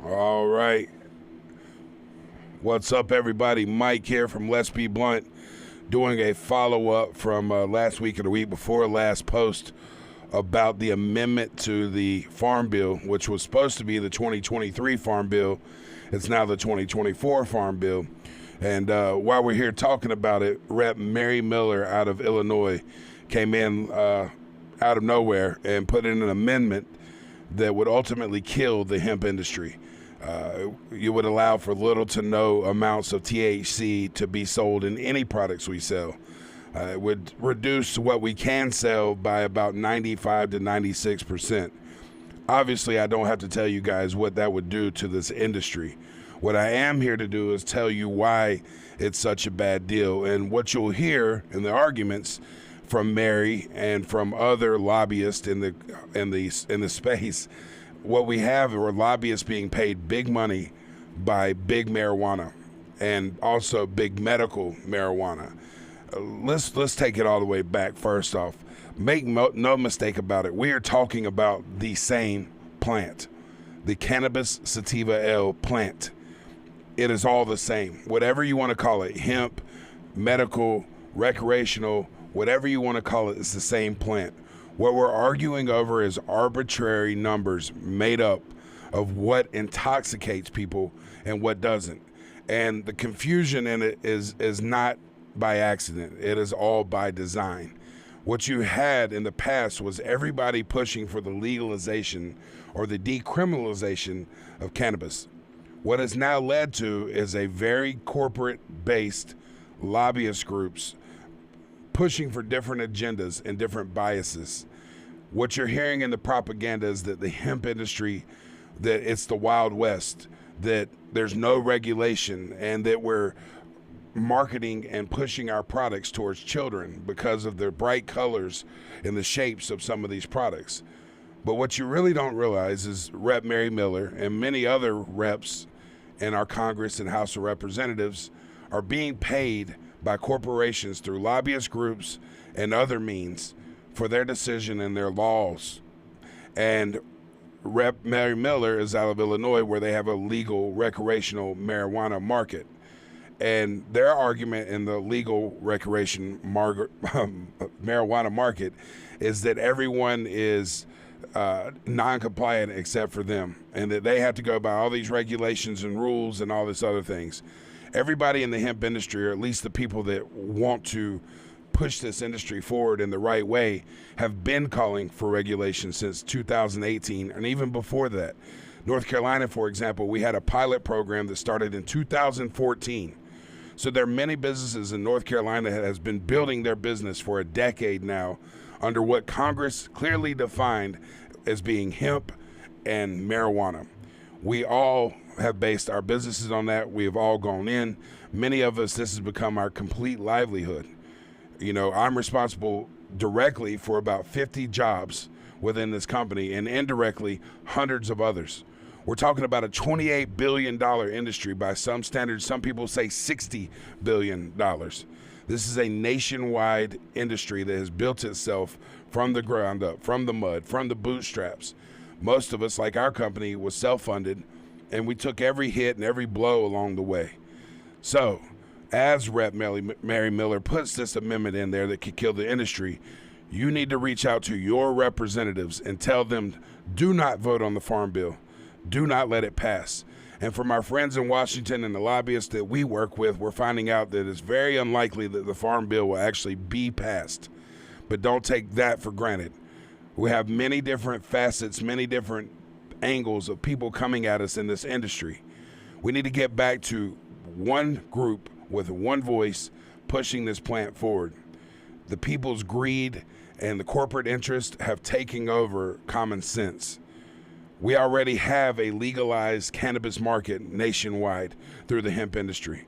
All right. What's up, everybody? Mike here from Let's Be Blunt, doing a follow-up from last week or the week before last post about the amendment to the Farm Bill, which was supposed to be the 2023 Farm Bill. It's now the 2024 Farm Bill. And while we're here talking about it, Rep. Mary Miller out of Illinois came in out of nowhere and put in an amendment that would ultimately kill the hemp industry. You would allow for little to no amounts of THC to be sold in any products we sell. It would reduce what we can sell by about 95 to 96%. Obviously, I don't have to tell you guys what that would do to this industry. What I am here to do is tell you why it's such a bad deal. And what you'll hear in the arguments from Mary and from other lobbyists in the space, what we have are lobbyists being paid big money by big marijuana and also big medical marijuana. Let's take it all the way back. First off, make no mistake about it. We are talking about the same plant, the cannabis sativa L plant. It is all the same. Whatever you want to call it, hemp, medical, recreational, whatever you want to call it, it's the same plant. What we're arguing over is arbitrary numbers made up of what intoxicates people and what doesn't. And the confusion in it is not by accident. It is all by design. What you had in the past was everybody pushing for the legalization or the decriminalization of cannabis. What has now led to is a very corporate-based lobbyist groups pushing for different agendas and different biases. What you're hearing in the propaganda is that the hemp industry, that it's the Wild West, that there's no regulation, and that we're marketing and pushing our products towards children because of the bright colors and the shapes of some of these products. But what you really don't realize is Rep. Mary Miller and many other reps in our Congress and House of Representatives are being paid by corporations through lobbyist groups and other means for their decision and their laws. And Rep. Mary Miller is out of Illinois, where they have a legal recreational marijuana market. And their argument in the legal marijuana market is that everyone is non-compliant except for them, and that they have to go by all these regulations and rules and all this other things. Everybody in the hemp industry, or at least the people that want to push this industry forward in the right way, have been calling for regulation since 2018 and even before that. North Carolina, for example, we had a pilot program that started in 2014. So there are many businesses in North Carolina that has been building their business for a decade now under what Congress clearly defined as being hemp and marijuana. We all have based our businesses on that. We have all gone in. Many of us, this has become our complete livelihood. You know, I'm responsible directly for about 50 jobs within this company and indirectly hundreds of others. We're talking about a $28 billion industry by some standards. Some people say $60 billion. This is a nationwide industry that has built itself from the ground up, from the mud, from the bootstraps. Most of us, like our company, was self-funded, and we took every hit and every blow along the way. So, as Rep. Mary Miller puts this amendment in there that could kill the industry, you need to reach out to your representatives and tell them, do not vote on the Farm Bill. Do not let it pass. And from our friends in Washington and the lobbyists that we work with, we're finding out that it's very unlikely that the Farm Bill will actually be passed. But don't take that for granted. We have many different facets, many different angles of people coming at us in this industry. We need to get back to one group with one voice pushing this plant forward. The people's greed and the corporate interest have taken over common sense. We already have a legalized cannabis market nationwide through the hemp industry.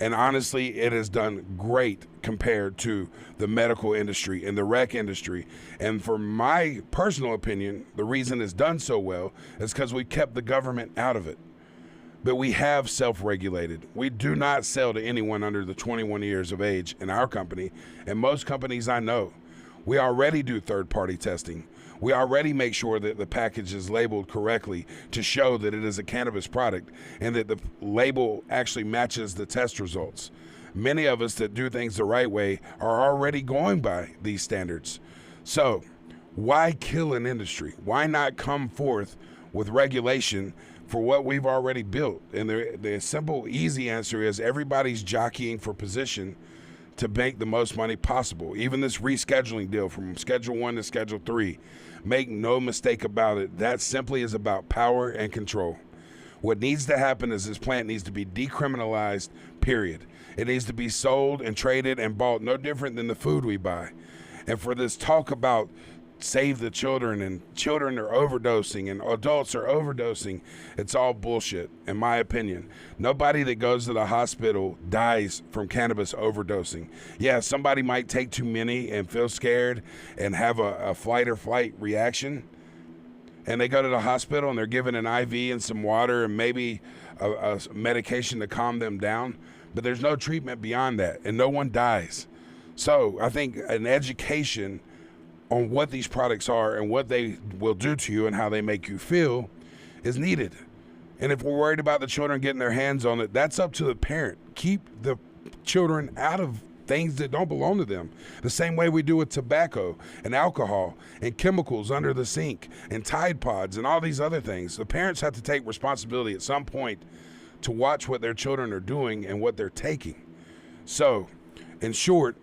And honestly, it has done great compared to the medical industry and the rec industry. And for my personal opinion, the reason it's done so well is because we kept the government out of it. But we have self-regulated. We do not sell to anyone under the 21 years of age in our company, and most companies I know. We already do third-party testing. We already make sure that the package is labeled correctly to show that it is a cannabis product and that the label actually matches the test results. Many of us that do things the right way are already going by these standards. So why kill an industry? Why not come forth with regulation for what we've already built? And the simple, easy answer is everybody's jockeying for position to make the most money possible. Even this rescheduling deal from Schedule 1 to Schedule 3, make no mistake about it, that simply is about power and control. What needs to happen is this plant needs to be decriminalized, period. It needs to be sold and traded and bought no different than the food we buy. And for this talk about save the children and children are overdosing and adults are overdosing, it's all bullshit, in my opinion. Nobody that goes to the hospital dies from cannabis overdosing. Yeah, somebody might take too many and feel scared and have a flight or flight reaction, and they go to the hospital and they're given an IV and some water and maybe a medication to calm them down, but there's no treatment beyond that, and no one dies. So I think an education on what these products are and what they will do to you and how they make you feel is needed. And if we're worried about the children getting their hands on it, that's up to the parent. Keep the children out of things that don't belong to them. The same way we do with tobacco and alcohol and chemicals under the sink and Tide Pods and all these other things. The parents have to take responsibility at some point to watch what their children are doing and what they're taking. So, in short,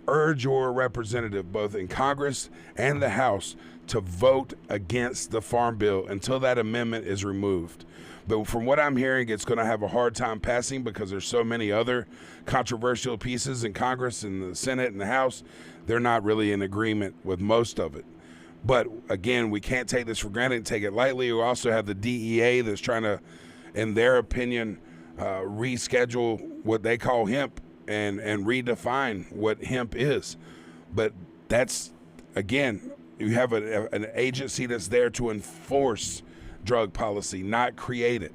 urge your representative, both in Congress and the House, to vote against the Farm Bill until that amendment is removed. But from what I'm hearing, it's going to have a hard time passing because there's so many other controversial pieces in Congress and the Senate and the House. They're not really in agreement with most of it. But again, we can't take this for granted and take it lightly. We also have the DEA that's trying to, in their opinion, reschedule what they call hemp and redefine what hemp is. But that's, again, you have an agency that's there to enforce drug policy, not create it.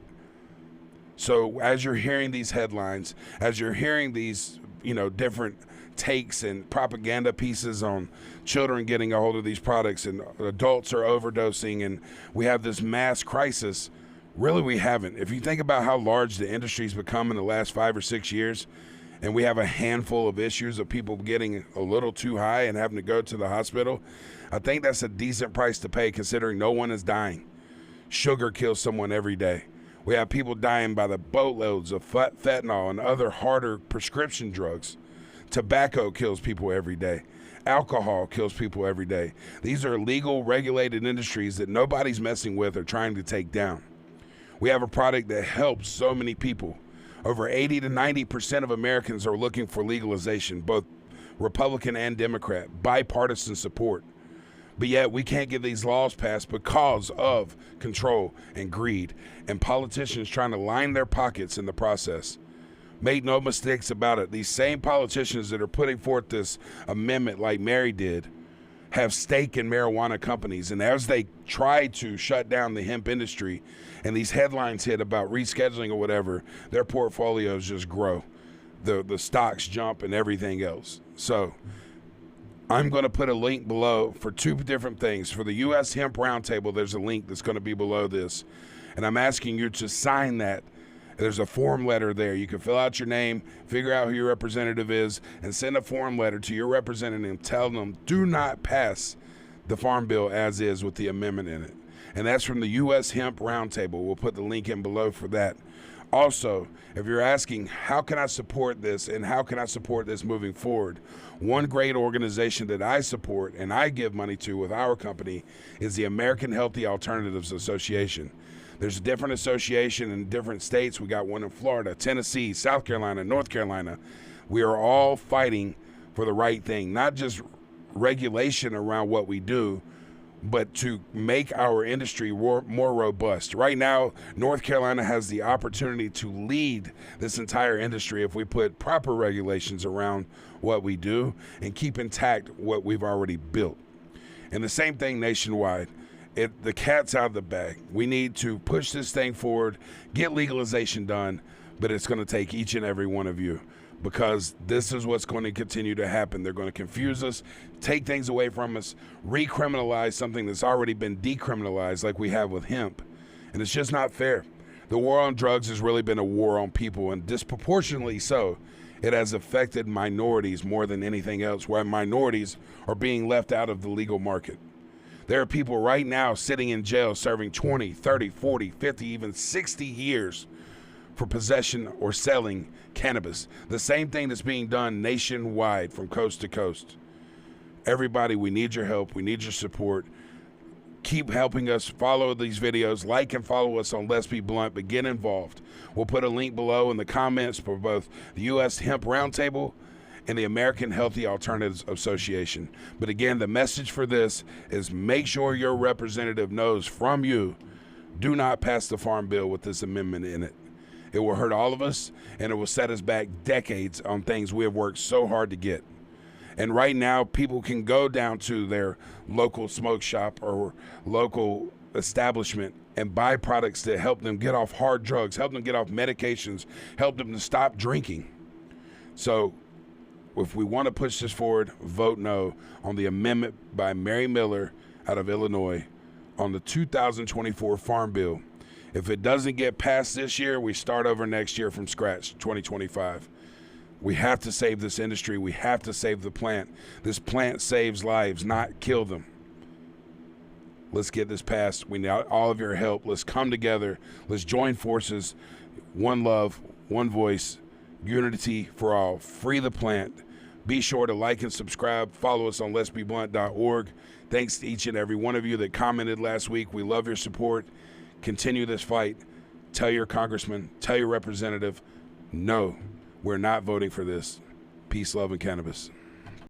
So as you're hearing these headlines, as you're hearing these, different takes and propaganda pieces on children getting a hold of these products and adults are overdosing and we have this mass crisis, really we haven't. If you think about how large the industry's become in the last 5 or 6 years, and we have a handful of issues of people getting a little too high and having to go to the hospital, I think that's a decent price to pay considering no one is dying. Sugar kills someone every day. We have people dying by the boatloads of fentanyl and other harder prescription drugs. Tobacco kills people every day. Alcohol kills people every day. These are legal, regulated industries that nobody's messing with or trying to take down. We have a product that helps so many people. Over 80 to 90% of Americans are looking for legalization, both Republican and Democrat, bipartisan support. But yet we can't get these laws passed because of control and greed and politicians trying to line their pockets in the process. Make no mistakes about it. These same politicians that are putting forth this amendment like Mary did have stake in marijuana companies. And as they try to shut down the hemp industry and these headlines hit about rescheduling or whatever, their portfolios just grow. The stocks jump and everything else. So I'm going to put a link below for 2 different things. For the U.S. Hemp Roundtable, there's a link that's going to be below this. And I'm asking you to sign that. There's a form letter there. You can fill out your name, figure out who your representative is, and send a form letter to your representative telling them do not pass the Farm Bill as is with the amendment in it. And that's from the U.S. Hemp Roundtable. We'll put the link in below for that. Also, if you're asking, how can I support this and how can I support this moving forward? One great organization that I support and I give money to with our company is the American Healthy Alternatives Association. There's a different association in different states. We got one in Florida, Tennessee, South Carolina, North Carolina. We are all fighting for the right thing, not just regulation around what we do, but to make our industry more robust. Right now, North Carolina has the opportunity to lead this entire industry if we put proper regulations around what we do and keep intact what we've already built. And the same thing nationwide. The cat's out of the bag. We need to push this thing forward, get legalization done, but it's going to take each and every one of you. because this is what's going to continue to happen. They're going to confuse us, take things away from us, recriminalize something that's already been decriminalized like we have with hemp. And it's just not fair. The war on drugs has really been a war on people, and disproportionately so. It has affected minorities more than anything else, where minorities are being left out of the legal market. There are people right now sitting in jail serving 20, 30, 40, 50, even 60 years for possession or selling cannabis. The same thing that's being done nationwide from coast to coast. Everybody, we need your help. We need your support. Keep helping us. Follow these videos. Like and follow us on Let's Be Blunt, but get involved. We'll put a link below in the comments for both the U.S. Hemp Roundtable and the American Healthy Alternatives Association. But again, the message for this is make sure your representative knows from you, do not pass the Farm Bill with this amendment in it. It will hurt all of us, and it will set us back decades on things we have worked so hard to get. And right now, people can go down to their local smoke shop or local establishment and buy products that help them get off hard drugs, help them get off medications, help them to stop drinking. So if we want to push this forward, vote no on the amendment by Mary Miller out of Illinois on the 2024 Farm Bill. If it doesn't get passed this year, we start over next year from scratch, 2025. We have to save this industry. We have to save the plant. This plant saves lives, not kill them. Let's get this passed. We need all of your help. Let's come together. Let's join forces. One love, one voice, unity for all. Free the plant. Be sure to like and subscribe. Follow us on letsbeblunt.org. Thanks to each and every one of you that commented last week. We love your support. Continue this fight. Tell your congressman, tell your representative, no, we're not voting for this. Peace, love, and cannabis.